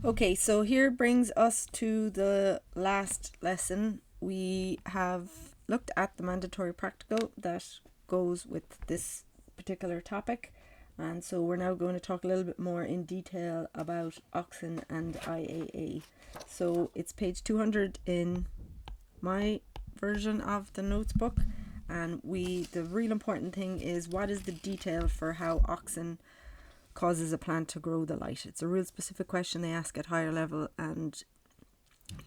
Okay, so here brings us to the last lesson. We have looked at the mandatory practical that goes with this particular topic, and so we're now going to talk a little bit more in detail about Auxin and IAA. So it's page 200 in my version of the notes book, and the real important thing is what is the detail for how Auxin causes a plant to grow the light. It's a real specific question they ask at higher level, and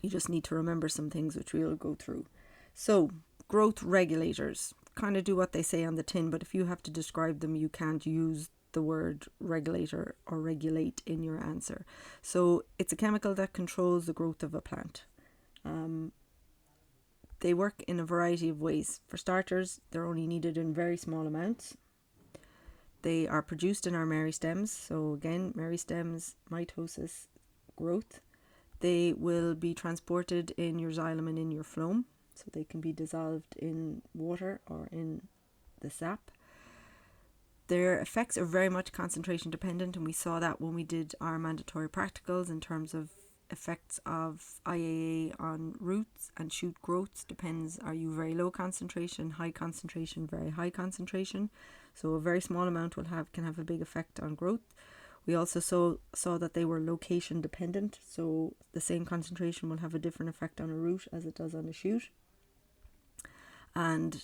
you just need to remember some things which we'll go through. So, growth regulators kind of do what they say on the tin, but if you have to describe them, you can't use the word regulator or regulate in your answer. So, it's a chemical that controls the growth of a plant. They work in a variety of ways. For starters, they're only needed in very small amounts. They are produced in our meristems. So again, meristems, mitosis, growth. They will be transported in your xylem and in your phloem. So they can be dissolved in water or in the sap. Their effects are very much concentration dependent, and we saw that when we did our mandatory practicals in terms of effects of IAA on roots and shoot growths. Depends, are you very low concentration, high concentration, very high concentration? So a very small amount can have a big effect on growth. We also saw that they were location dependent, so the same concentration will have a different effect on a root as it does on a shoot, and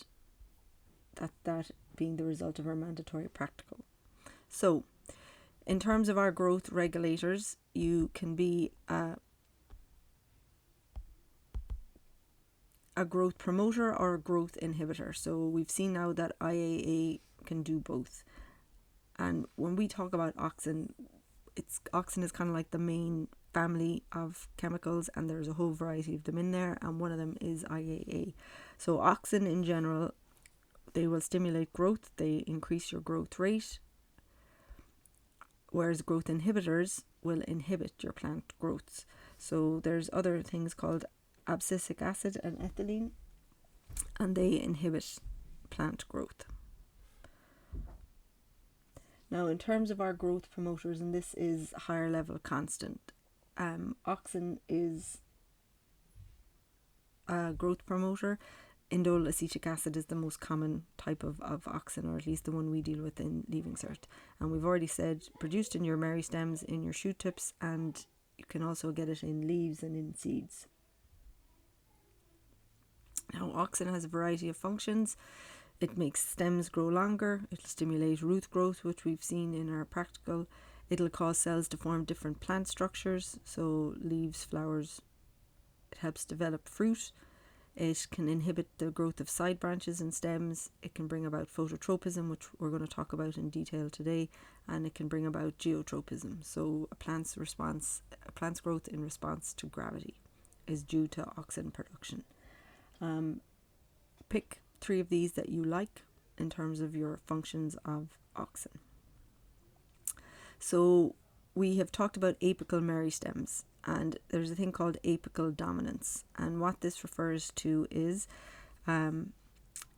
that being the result of our mandatory practical. So in terms of our growth regulators, you can be a growth promoter or a growth inhibitor. So we've seen now that IAA can do both. And when we talk about auxin, auxin is kind of like the main family of chemicals, and there's a whole variety of them in there, and one of them is IAA. So auxin in general, they will stimulate growth, they increase your growth rate, whereas growth inhibitors will inhibit your plant growths. So there's other things called abscisic acid and ethylene, and they inhibit plant growth. Now, in terms of our growth promoters, and this is higher level constant, auxin is a growth promoter. Indole acetic acid is the most common type of auxin, or at least the one we deal with in Leaving Cert. And we've already said produced in your meristems, in your shoot tips, and you can also get it in leaves and in seeds. Now, auxin has a variety of functions. It makes stems grow longer. It'll stimulate root growth, which we've seen in our practical. It'll cause cells to form different plant structures, so leaves, flowers. It helps develop fruit. It can inhibit the growth of side branches and stems. It can bring about phototropism, which we're going to talk about in detail today, and it can bring about geotropism. So a plant's growth in response to gravity is due to auxin production. Pick 3 of these that you like in terms of your functions of auxin. So we have talked about apical meristems, and there's a thing called apical dominance, and what this refers to is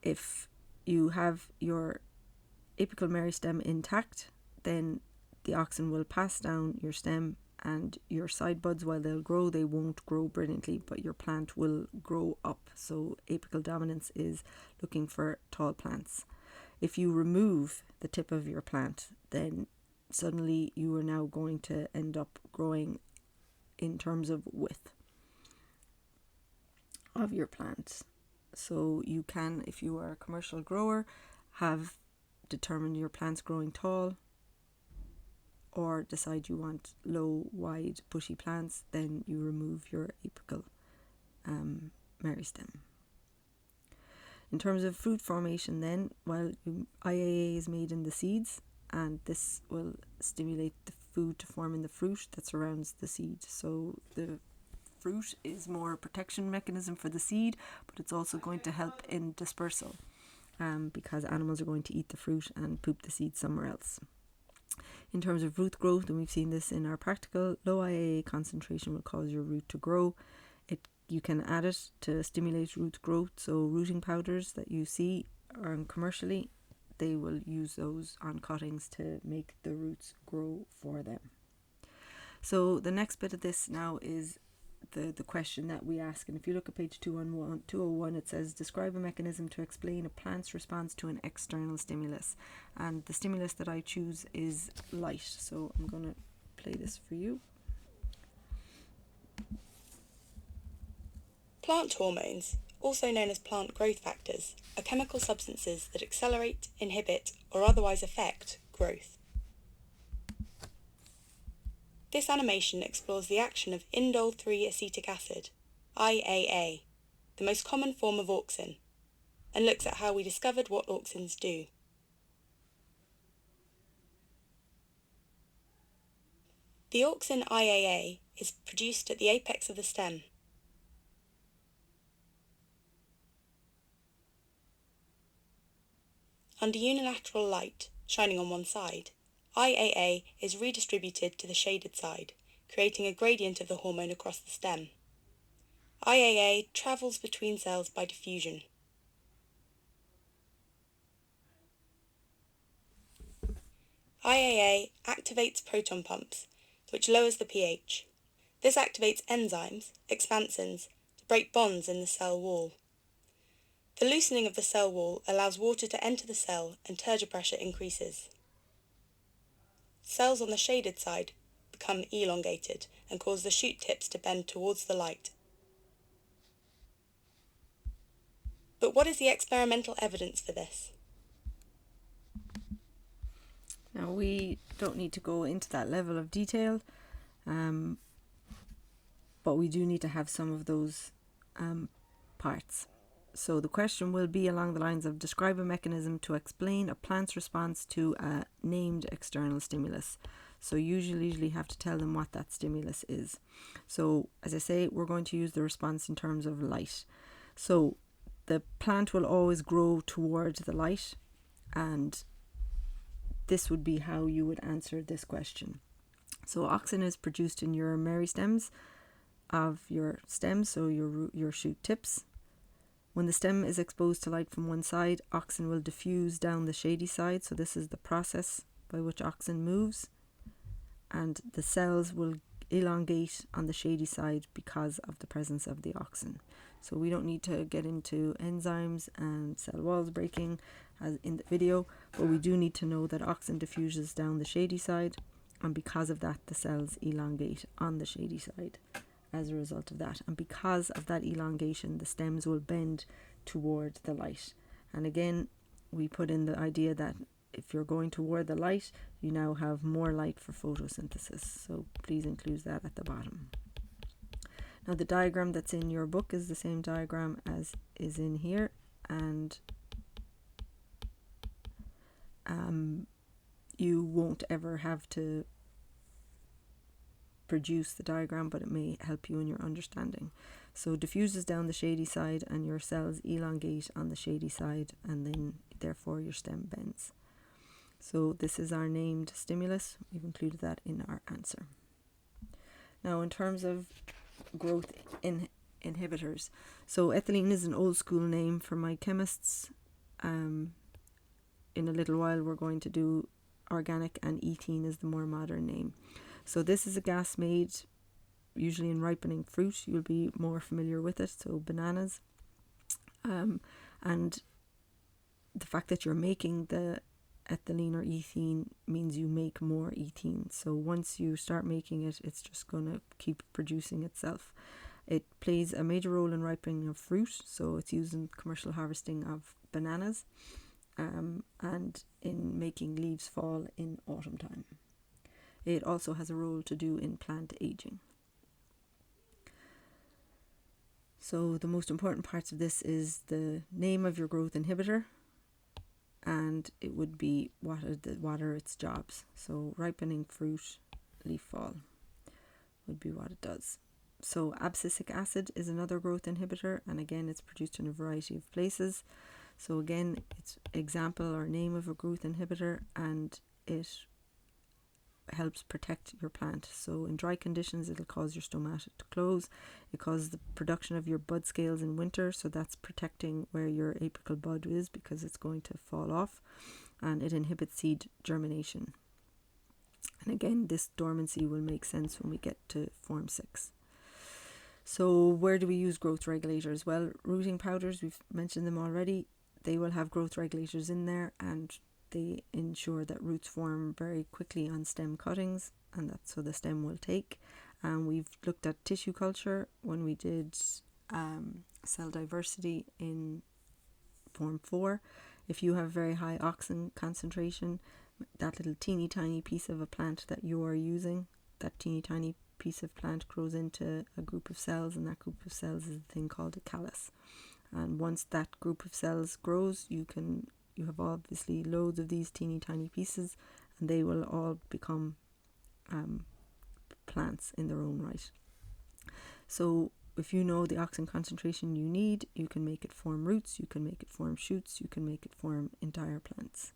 if you have your apical meristem intact, then the auxin will pass down your stem, and your side buds, while they'll grow, they won't grow brilliantly, but your plant will grow up. So apical dominance is looking for tall plants. If you remove the tip of your plant, then suddenly you are now going to end up growing in terms of width of your plant. So you can, if you are a commercial grower, have determined your plant's growing tall, or decide you want low, wide, bushy plants, then you remove your apical meristem. In terms of fruit formation then, IAA is made in the seeds, and this will stimulate the food to form in the fruit that surrounds the seed. So the fruit is more a protection mechanism for the seed, but it's also going to help in dispersal, because animals are going to eat the fruit and poop the seed somewhere else. In terms of root growth, and we've seen this in our practical, low IAA concentration will cause your root to grow. You can add it to stimulate root growth, so rooting powders that you see commercially, they will use those on cuttings to make the roots grow for them. So the next bit of this now is the question that we ask, and if you look at page 201, it says describe a mechanism to explain a plant's response to an external stimulus, and the stimulus that I choose is light. So I'm going to play this for you. Plant hormones, also known as plant growth factors, are chemical substances that accelerate, inhibit, or otherwise affect growth. This animation explores the action of indole-3 acetic acid, IAA, the most common form of auxin, and looks at how we discovered what auxins do. The auxin IAA is produced at the apex of the stem. Under unilateral light, shining on one side, IAA is redistributed to the shaded side, creating a gradient of the hormone across the stem. IAA travels between cells by diffusion. IAA activates proton pumps, which lowers the pH. This activates enzymes, expansins, to break bonds in the cell wall. The loosening of the cell wall allows water to enter the cell and turgor pressure increases. Cells on the shaded side become elongated and cause the shoot tips to bend towards the light. But what is the experimental evidence for this? Now we don't need to go into that level of detail, but we do need to have some of those parts. So the question will be along the lines of describe a mechanism to explain a plant's response to a named external stimulus. So you usually have to tell them what that stimulus is. So as I say, we're going to use the response in terms of light. So the plant will always grow towards the light, and this would be how you would answer this question. So auxin is produced in your meristems of your stem, so your shoot tips. When the stem is exposed to light from one side, auxin will diffuse down the shady side. So this is the process by which auxin moves, and the cells will elongate on the shady side because of the presence of the auxin. So we don't need to get into enzymes and cell walls breaking as in the video, but we do need to know that auxin diffuses down the shady side, and because of that the cells elongate on the shady side as a result of that. And because of that elongation, the stems will bend toward the light. And again, we put in the idea that if you're going toward the light, you now have more light for photosynthesis. So please include that at the bottom. Now the diagram that's in your book is the same diagram as is in here, and you won't ever have to produce the diagram, but it may help you in your understanding. So diffuses down the shady side, and your cells elongate on the shady side, and then therefore your stem bends. So this is our named stimulus. We've included that in our answer. Now in terms of growth inhibitors, so ethylene is an old school name for my chemists. In a little while we're going to do organic, and ethene is the more modern name. So this is a gas made usually in ripening fruit. You'll be more familiar with it, so bananas. And the fact that you're making the ethylene or ethene means you make more ethene. So once you start making it, it's just going to keep producing itself. It plays a major role in ripening of fruit, so it's used in commercial harvesting of bananas, and in making leaves fall in autumn time. It also has a role to do in plant aging. So the most important parts of this is the name of your growth inhibitor, and it would be what are its jobs. So ripening fruit, leaf fall would be what it does. So abscisic acid is another growth inhibitor, and again it's produced in a variety of places. So again, it's example or name of a growth inhibitor, and it helps protect your plant. So in dry conditions it'll cause your stomata to close. It causes the production of your bud scales in winter, so that's protecting where your apical bud is because it's going to fall off, and it inhibits seed germination. And again, this dormancy will make sense when we get to Form 6. So where do we use growth regulators? Well, rooting powders, we've mentioned them already. They will have growth regulators in there, and they ensure that roots form very quickly on stem cuttings, and that's so the stem will take. And we've looked at tissue culture when we did cell diversity in Form 4. If you have very high auxin concentration, that little teeny tiny piece of a plant that you are using, that teeny tiny piece of plant grows into a group of cells, and that group of cells is a thing called a callus. And once that group of cells grows, you have obviously loads of these teeny tiny pieces, and they will all become plants in their own right. So if you know the auxin concentration you need, you can make it form roots, you can make it form shoots, you can make it form entire plants.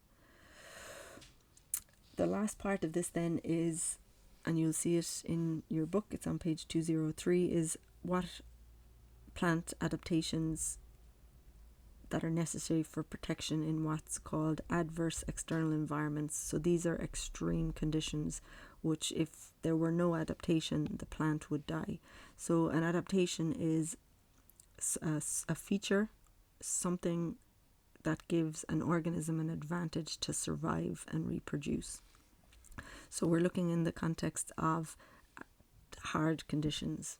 The last part of this then is, and you'll see it in your book, it's on page 203, is what plant adaptations that are necessary for protection in what's called adverse external environments. So these are extreme conditions which, if there were no adaptation, the plant would die. So an adaptation is a feature, something that gives an organism an advantage to survive and reproduce. So we're looking in the context of hard conditions.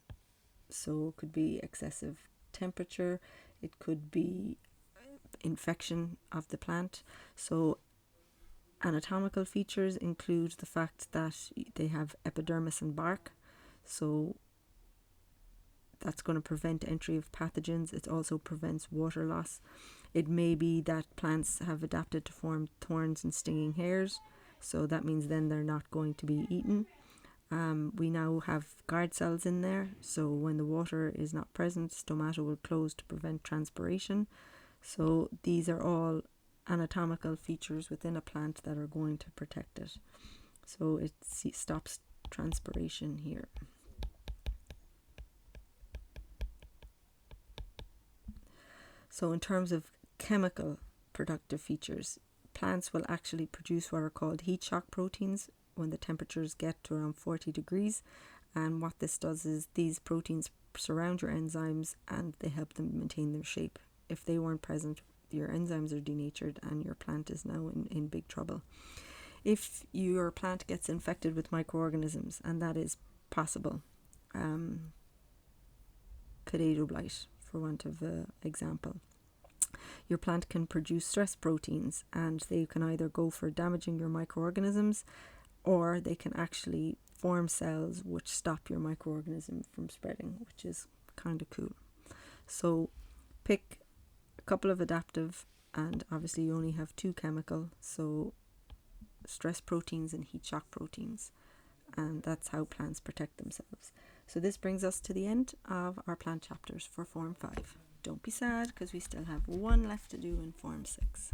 So it could be excessive temperature, it could be infection of the plant. So anatomical features include the fact that they have epidermis and bark. So that's going to prevent entry of pathogens. It also prevents water loss. It may be that plants have adapted to form thorns and stinging hairs. So that means then they're not going to be eaten. We now have guard cells in there. So when the water is not present, stomata will close to prevent transpiration. So these are all anatomical features within a plant that are going to protect it. So it stops transpiration here. So in terms of chemical productive features, plants will actually produce what are called heat shock proteins when the temperatures get to around 40 degrees. And what this does is these proteins surround your enzymes and they help them maintain their shape. If they weren't present, your enzymes are denatured and your plant is now in big trouble. If your plant gets infected with microorganisms, and that is possible, potato blight for want of an example, your plant can produce stress proteins, and they can either go for damaging your microorganisms, or they can actually form cells which stop your microorganism from spreading, which is kind of cool. So pick a couple of adaptive, and obviously you only have 2 chemical, so stress proteins and heat shock proteins, and that's how plants protect themselves. So this brings us to the end of our plant chapters for Form 5. Don't be sad, because we still have one left to do in Form 6.